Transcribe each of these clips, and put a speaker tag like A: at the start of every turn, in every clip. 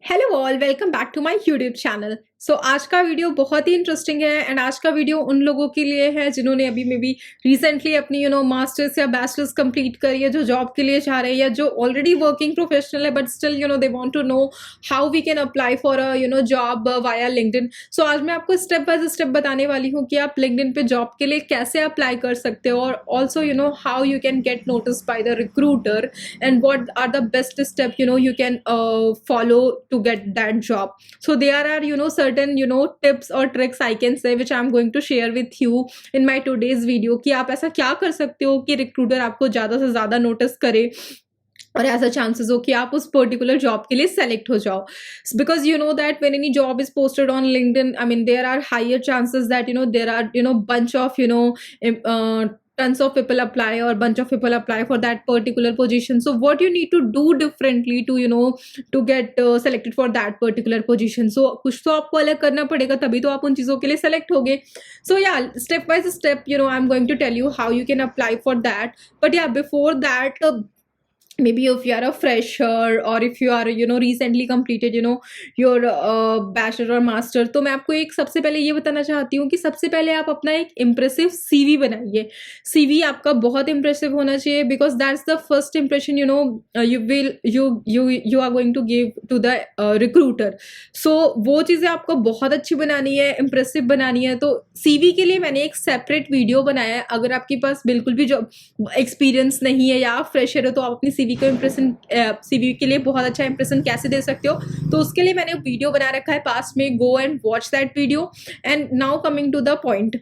A: Hello all, welcome back to my YouTube channel. So आज का video बहुत ही interesting है एंड आज का वीडियो उन लोगों के लिए है जिन्होंने अभी मे बी रिसेंटली अपनी मास्टर्स या बैचलर्स कंप्लीट करी है, जो जॉब के लिए चाह रहे हैं या जो ऑलरेडी वर्किंग प्रोफेशनल है but still they want to know how we can apply for a job via LinkedIn. So आज मैं आपको स्टेप बाय स्टेप बताने वाली हूँ कि आप लिंक्डइन पे जॉब के लिए कैसे अप्लाई कर सकते हो और also how you can get notice by the recruiter and what are the best step you can follow to get that job. So there are certain tips or tricks I can say which I'm going to share with you in my today's video कि आप ऐसा क्या कर सकते हो कि recruiter आपको ज़्यादा से ज़्यादा नोटिस करे और ऐसा चांसेस हो कि आप उस पर्टिकुलर जॉब के लिए सेलेक्ट हो जाओ. Because you know that when any job is posted on LinkedIn, I mean there are higher chances that there are bunch of tons of people apply or bunch of people apply for that particular position. So what you need to do differently to to get selected for that particular position. So कुछ तो आपको अलग करना पड़ेगा, तभी तो आप उन चीज़ों के लिए select होगे. So yeah, step by step I'm going to tell you how you can apply for that. But yeah, before that, maybe if you are a fresher or if you are recently completed your bachelor or master, तो मैं आपको एक सबसे पहले ये बताना चाहती हूँ कि सबसे पहले आप अपना एक इम्प्रेसिव सीवी बनाइए. सीवी आपका बहुत इम्प्रेसिव होना चाहिए because that's the first impression you are going to give to the recruiter. So वो चीज़ें आपको बहुत अच्छी बनानी है, इम्प्रेसिव बनानी है. तो सीवी के लिए मैंने एक सेपरेट वीडियो बनाया है. अगर आपके पास बिल्कुल भी जो एक्सपीरियंस नहीं है या आप फ्रेशर हो तो आप अपनी सीवी को सीवी के लिए बहुत अच्छा इंप्रेशन कैसे दे सकते हो, तो उसके लिए मैंने वीडियो बना रखा है पास में. Go and watch that video. And now coming to the point.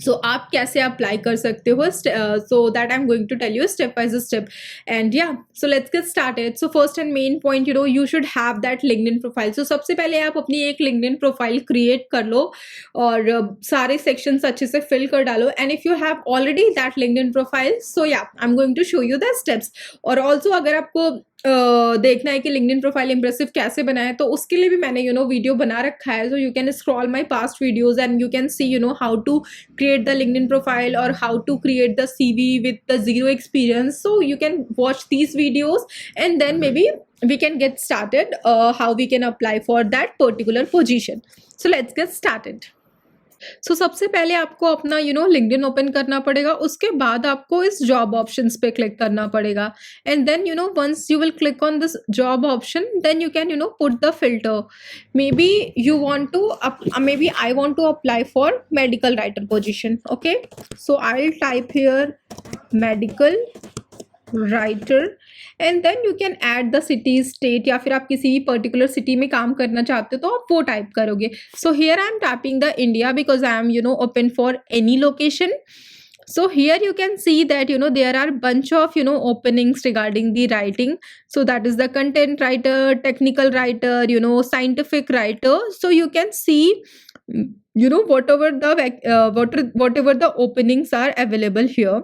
A: So आप कैसे अप्लाई कर सकते हो, so that I am going to tell you step by step. And yeah so let's get started. So first and main point, you should have that LinkedIn profile. So सबसे पहले आप अपनी एक लिंक्डइन प्रोफाइल क्रिएट कर लो और सारे sections अच्छे से फिल कर डालो. And if you have already that LinkedIn profile, so yeah I am going to show you the steps. और ऑल्सो अगर आपको देखना है कि लिंक्डइन प्रोफाइल इंप्रेसिव कैसे बनाए, तो उसके लिए भी मैंने वीडियो बना रखा है. So you can scroll my past videos and you can see how to create the LinkedIn profile or how to create the CV with the zero experience. So you can watch these videos and then maybe we can get started how we can apply for that particular position. So let's get started. सो सबसे पहले आपको अपना LinkedIn open करना पड़ेगा. उसके बाद आपको इस जॉब ऑप्शंस पे क्लिक करना पड़ेगा. And then once you will click on this job option, then you can put the filter. Maybe you want to maybe I want to apply for medical writer position. Okay, so I will type here medical writer and then you can add the city state, या फिर आप किसी भी particular city में काम करना चाहते हो तो आप वो टाइप करोगे. So here I am typing the India because I am open for any location. So here you can see that there are bunch of openings regarding the writing. So that is the content writer, technical writer, scientific writer. So you can see whatever the openings are available here.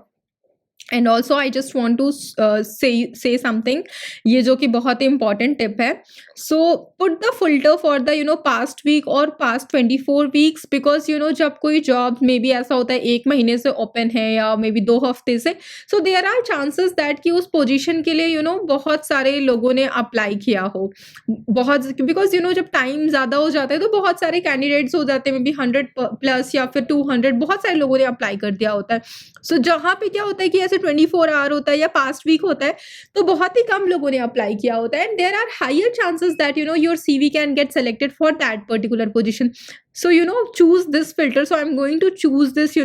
A: And also I just want to say something, ये जो कि बहुत ही important tip है. So put the filter for the past week और past 24 weeks because जब कोई job may be ऐसा होता है 1 महीने से ओपन है या मे बी 2 हफ्ते से, so there are chances that कि उस पोजीशन के लिए बहुत सारे लोगों ने अप्लाई किया हो. बहुत बिकॉज जब टाइम ज़्यादा हो जाता है तो बहुत सारे कैंडिडेट्स हो जाते हैं, मे बी 100+ या फिर 200, बहुत सारे लोगों ने अप्लाई कर दिया होता है. सो जहाँ पे क्या होता है कि ऐसे 24 आवर होता है या पास्ट वीक होता है तो बहुत ही कम लोगों ने अप्लाई किया होता है. And there are higher chances that your CV can get selected for that particular position. So choose this filter. So I am going to choose this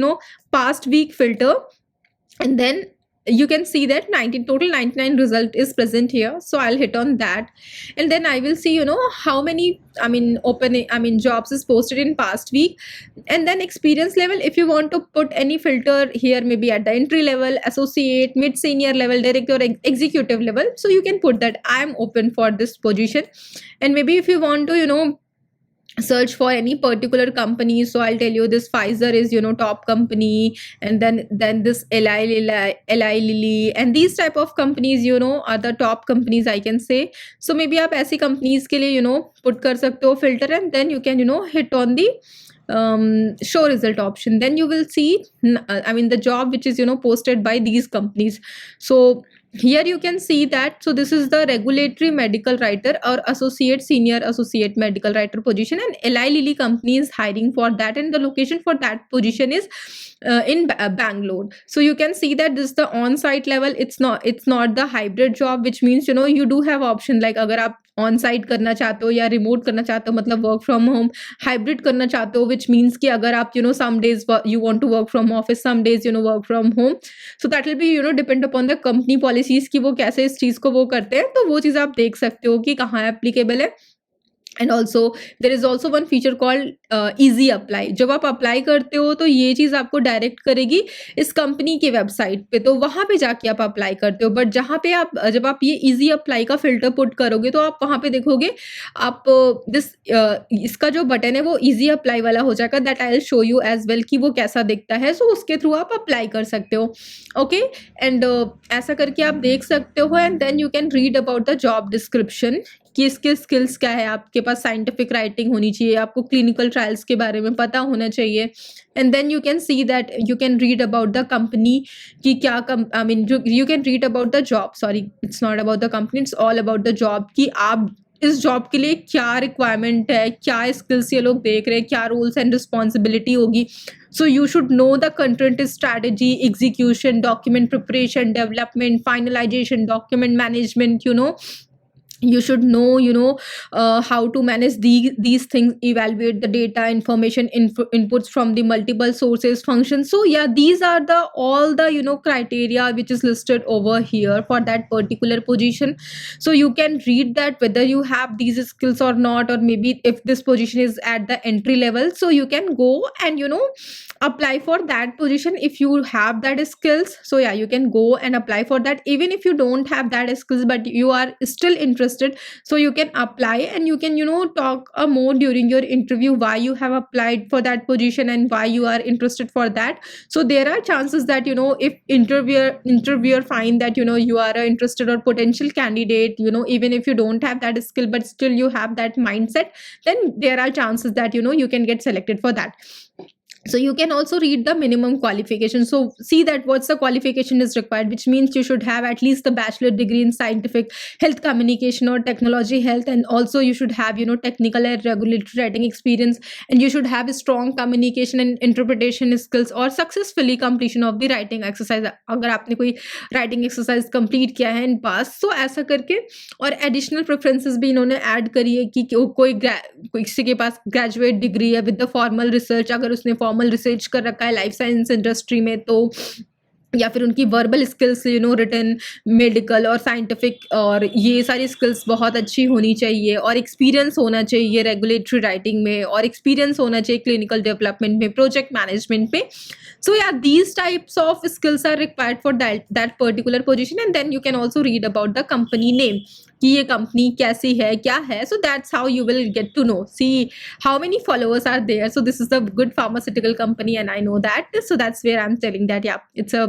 A: past week filter, and then you can see that 99 result is present here. So I'll hit on that, and then I will see how many jobs is posted in past week. And then experience level, if you want to put any filter here, maybe at the entry level, associate, mid senior level, director, executive level, so you can put that I am open for this position. And maybe if you want to search for any particular company, so I'll tell you this Pfizer is top company, and then this Eli Lilly, and these type of companies are the top companies I can say. So maybe आप ऐसी companies के लिए put कर सकते हो filter, and then you can hit on the show result option. Then you will see the job which is posted by these companies. So here you can see that, so this is the regulatory medical writer or associate, senior associate medical writer position, and Eli Lilly company is hiring for that, and the location for that position is in Bangalore. So you can see that this is the on site level, it's not the hybrid job, which means you do have option, like अगर आप on site करना चाहते हो या remote करना चाहते हो, मतलब वर्क फ्रॉम होम, हाइब्रिड करना चाहते हो, विच मीन्स कि अगर आप some days you want to work from office, some days work from home, so that will be depend upon the company policies की वो कैसे इस चीज़ को वो करते हैं, तो वो चीज़ आप देख सकते हो कि कहाँ एप्लीकेबल है। And also there is also one feature called easy apply. जब आप अप्लाई करते हो तो ये चीज़ आपको डायरेक्ट करेगी इस कंपनी की वेबसाइट पे, तो वहाँ पे जाके आप अप्लाई करते हो। बट जहाँ पे आप जब आप ये ईजी अप्लाई का फिल्टर पुट करोगे तो आप वहाँ पे देखोगे आप इसका जो बटन है वो ईजी अप्लाई वाला हो जाएगा, that I will show you as well कि वो कैसा दिखता है। सो उसके थ्रू आप अप्लाई कर सकते हो। ओके, एंड ऐसा करके आप देख सकते हो, and then you can read about the job description कि इसके स्किल्स क्या है। आपके पास साइंटिफिक राइटिंग होनी चाहिए, आपको क्लिनिकल ट्रायल्स के बारे में पता होना चाहिए, and then you can see that you can read about the company कि क्या I mean you can read about the job, sorry it's not about the company, it's all about the job कि आप इस job के लिए क्या requirement है, क्या स्किल्स ये लोग देख रहे हैं, क्या रोल्स एंड रिस्पॉन्सिबिलिटी होगी। So you should know the content strategy, execution, document preparation, development, finalization, document management, you should know how to manage these things, evaluate the data, information, inputs from the multiple sources, functions. So yeah, these are the all the criteria which is listed over here for that particular position. So you can read that whether you have these skills or not, or maybe if this position is at the entry level, so you can go and apply for that position if you have that skills. So yeah, you can go and apply for that. Even if you don't have that skills but you are still interested, so you can apply, and you can talk more during your interview why you have applied for that position and why you are interested for that. So there are chances that if interviewer find that you are a interested or potential candidate, even if you don't have that skill but still you have that mindset, then there are chances that you can get selected for that. So you can also read the minimum qualification. So see that what's the qualification is required, which means you should have at least the bachelor degree in scientific health communication or technology health, and also you should have technical and regulatory writing experience, and you should have a strong communication and interpretation skills or successfully completion of the writing exercise. अगर आपने कोई writing exercise complete किया है in past, so ऐसा करके, और additional preferences भी इन्होंने add करी है कि कोई किसी के पास graduate degree है with the formal research, अगर उसने फॉर्मल रिसर्च कर रखा है लाइफ साइंस इंडस्ट्री में, तो या फिर उनकी वर्बल स्किल्स रिटन, मेडिकल और साइंटिफिक, और ये सारी स्किल्स बहुत अच्छी होनी चाहिए, और एक्सपीरियंस होना चाहिए रेगुलेटरी राइटिंग में, और एक्सपीरियंस होना चाहिए क्लिनिकल डेवलपमेंट में, प्रोजेक्ट मैनेजमेंट में. So yeah, these types of skills are required for that particular position, and then you can also read about the company name कि ये कंपनी कैसी है, क्या है. So that's how you will get to know. See how many followers are there. So this is a good pharmaceutical company and I know that. So that's where I'm telling that yeah, it's a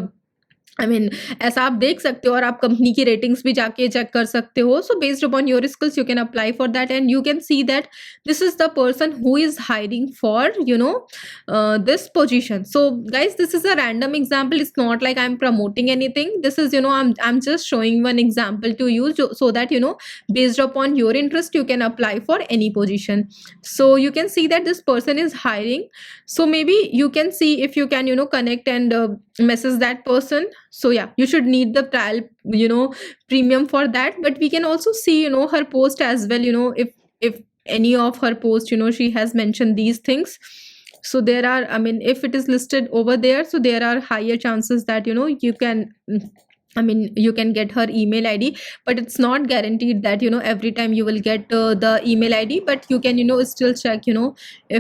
A: ऐसा आप देख सकते हो, और आप company की ratings भी जाके चेक कर सकते हो. So based upon your skills you can apply for that, and you can see that this is the person who is hiring for this position. So guys, this is a random example. It's not like I am promoting anything. This is I am just showing one example to you, so that based upon your interest you can apply for any position. So you can see that this person is hiring. So maybe you can see if you can connect and message that person. So yeah, you should need the trial premium for that, but we can also see her post as well, if any of her post she has mentioned these things. So there are, if it is listed over there, so there are higher chances that you can you can get her email ID, but it's not guaranteed that every time you will get the email ID, but you can still check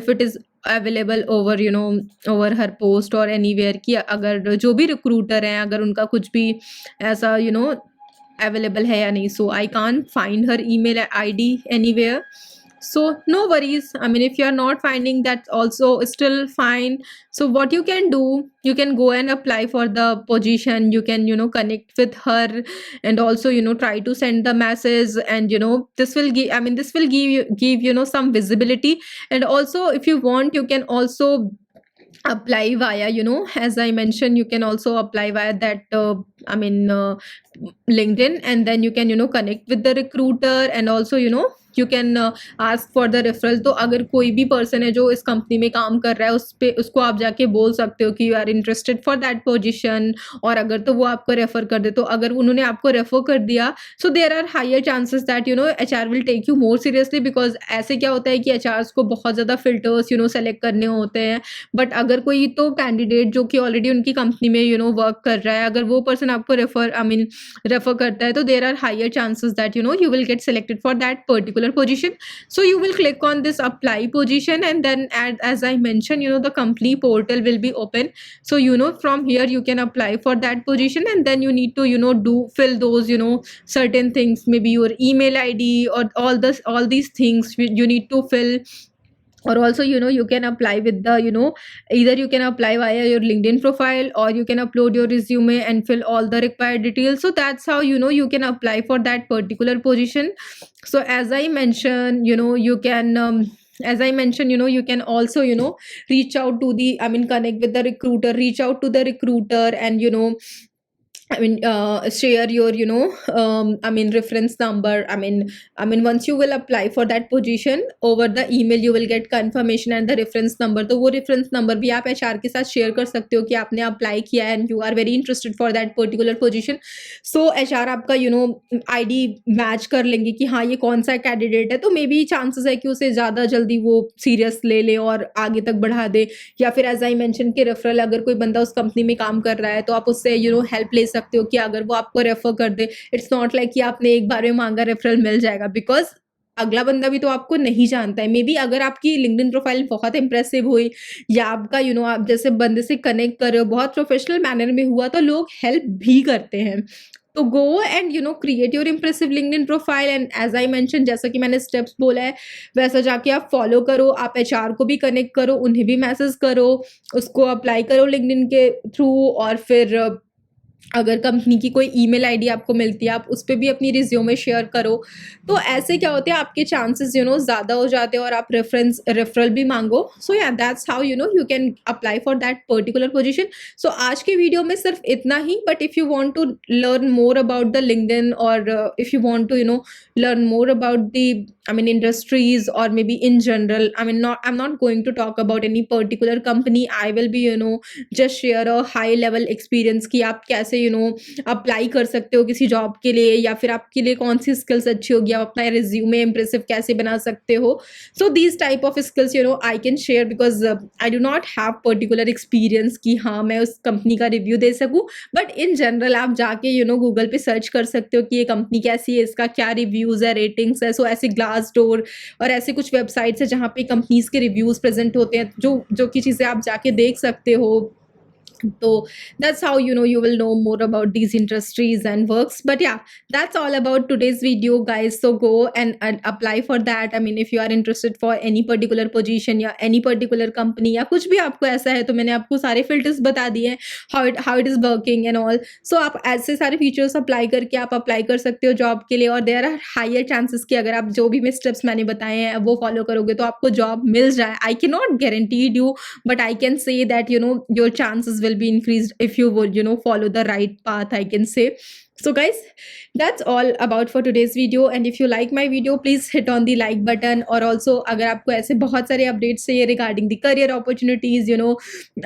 A: if it is available over her post और anywhere कि अगर जो भी recruiter हैं अगर उनका कुछ भी ऐसा अवेलेबल है या नहीं. So I can't find her email ID anywhere. So no worries. If you are not finding, that's also still fine. So what you can do, you can go and apply for the position. You can connect with her, and also try to send the message, and this will give give some visibility. And also if you want, you can also apply via, as I mentioned, you can also apply via that LinkedIn, and then you can connect with the recruiter, and also you can ask for the referral. तो अगर कोई भी person है जो इस company में काम कर रहा है उसको आप जाके बोल सकते हो कि you are interested for that position, और अगर तो वो आपको रेफर कर दे, तो अगर उन्होंने आपको रेफर कर दिया, so there are higher chances that HR will take you more seriously, because ऐसे क्या होता है कि HRs को बहुत ज़्यादा फिल्टर्स सेलेक्ट करने होते हैं, बट अगर कोई तो कैंडिडेट जो कि ऑलरेडी उनकी कंपनी में वर्क कर रहा है, अगर वो पर्सन आपको रेफर करता है, तो there are higher chances that you will get selected for that particular position. So you will click on this apply position, and then as I mentioned, the company portal will be open. So from here you can apply for that position, and then you need to fill those certain things, maybe your email ID or all these things you need to fill. Or also you can apply with the either you can apply via your LinkedIn profile, or you can upload your resume and fill all the required details. So that's how you can apply for that particular position. So as I mentioned, you can as I mentioned, you can also reach out to the connect with the recruiter, reach out to the recruiter, and share your reference number. Once you will apply for that position, over the email you will get confirmation and the reference number. तो वो reference number भी आप HR के साथ share कर सकते हो कि आपने apply किया है and you are very interested for that particular position. So HR आपका ID match कर लेंगे कि हाँ ये कौन सा candidate है, तो मे बी chances है कि उसे ज़्यादा जल्दी वो serious ले ले और आगे तक बढ़ा दे, या फिर as I mentioned कि referral, अगर कोई बंदा उस कंपनी में काम कर रहा है तो आप उससे हेल्प ले सकते हो कि अगर वो आपको रेफर कर दे. इट्स नॉट लाइक कि आपने एक बार में मांगा रेफरल मिल जाएगा, बिकॉज अगला बंदा भी तो आपको नहीं जानता है. मे बी अगर आपकी लिंक्डइन प्रोफाइल बहुत इंप्रेसिव हुई, या आपका आप जैसे बंदे से कनेक्ट कर रहे हो बहुत प्रोफेशनल मैनर में हुआ, तो लोग हेल्प भी करते हैं. तो go and create your impressive LinkedIn profile, and as I mention, जैसा कि मैंने स्टेप्स बोला है वैसा जाके आप फॉलो करो. आप HR को भी कनेक्ट करो, उन्हें भी मैसेज करो, उसको अप्लाई करो लिंक्डइन के थ्रू, और फिर अगर कंपनी की कोई ईमेल आईडी आपको मिलती है आप उस पर भी अपनी रिज्यूमे शेयर करो. तो ऐसे क्या होते हैं, आपके चांसेस ज़्यादा हो जाते हैं और आप रेफरल भी मांगो. So yeah that's how you can apply for that particular position. So आज के वीडियो में सिर्फ इतना ही, but if you want to learn more about the LinkedIn, और if you want to learn more about the industries, or maybe in general, I'm not going to talk about any particular company. I will be just share a high level experience कि आप कैसे apply कर सकते हो किसी job के लिए, या फिर आपके लिए कौन सी स्किल्स अच्छी होगी, आप अपना रिज्यूमे इंप्रेसिव कैसे बना सकते हो. So these type of skills I can share, because I do not have particular experience कि हाँ मैं उस कंपनी का रिव्यू दे सकूँ, बट इन जनरल आप जाके गूगल पे सर्च कर सकते हो कि ये कंपनी कैसी है, इसका क्या रिव्यूज़ है, रेटिंग्स है. सो ऐसे ग्लास डोर और ऐसे कुछ वेबसाइट्स है जहाँ पे कंपनीज के रिव्यूज़ प्रेजेंट होते हैं, जो की चीज़ें आप जाके देख सकते हो. So that's how you will know more about these industries and works. But yeah, that's all about today's video, guys. So go and apply for that. if you are interested for any particular position या any particular company या कुछ भी आपको ऐसा है, तो मैंने आपको सारे filters बता दिए हैं, how it is working and all. So आप ऐसे सारे features अप्लाई करके आप अप्लाई कर सकते हो जॉब के लिए, और there are higher chances कि अगर आप जो भी मैं स्टेप्स मैंने बताए हैं वो फॉलो करोगे तो आपको जॉब मिल जाए. I cannot guarantee you, but I can say that your chances will be increased if you would follow the right path, I can say. So guys, that's all about for today's video, and if you like my video please hit on the like button. और also अगर आपको ऐसे बहुत सारे updates चाहिए regarding the career opportunities,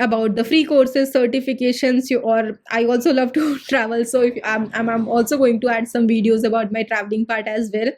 A: about the free courses, certifications, or I also love to travel, so if I'm also going to add some videos about my traveling part as well.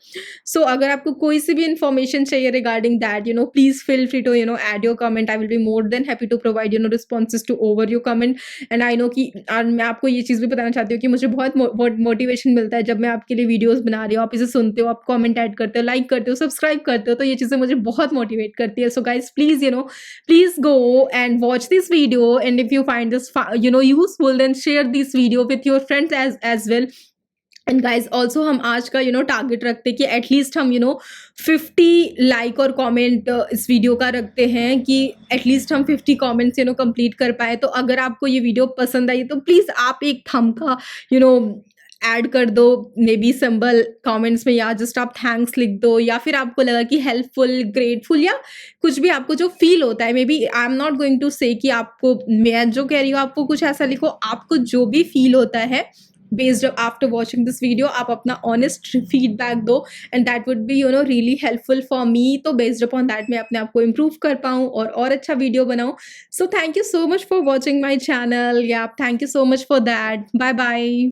A: So अगर आपको कोई सी भी information चाहिए regarding that, please feel free to add your comment. I will be more than happy to provide responses to over your comment. And I know कि मैं आपको ये चीज़ भी बताना चाहती हूँ कि मुझे बहुत मोटिवेशन मिलता है जब मैं आपके लिए वीडियोस बना रही हूँ, आप इसे सुनते हो, आप कमेंट ऐड करते हो, लाइक करते हो, सब्सक्राइब करते हो, तो ये चीज़ें मुझे बहुत मोटिवेट करती है. So guys please go and watch this video, and if you find this useful then share this video with your friends as well. And guys also हम आज का टारगेट रखते हैं कि एटलीस्ट हम 50 लाइक और कमेंट इस वीडियो का रखते हैं, कि एटलीस्ट हम 50 कमेंट्स कंप्लीट कर पाए. तो अगर आपको ये वीडियो पसंद आई तो प्लीज़ आप एक थम का ऐड कर दो मे बी सिंबल कमेंट्स में, या जस्ट आप थैंक्स लिख दो, या फिर आपको लगा कि हेल्पफुल, ग्रेटफुल, या कुछ भी आपको जो फील होता है। Maybe I am not going to say कि आपको, मैं जो कह रही हूँ आपको कुछ ऐसा लिखो, आपको जो भी फील होता है based after watching this video, आप अपना ऑनेस्ट फीडबैक दो, and that would be really helpful for me. तो बेस्ड अपॉन दैट मैं अपने आप को इम्प्रूव कर पाऊँ और अच्छा वीडियो बनाऊँ। So thank you so much for watching my channel, yeah thank you so much for that. Bye bye.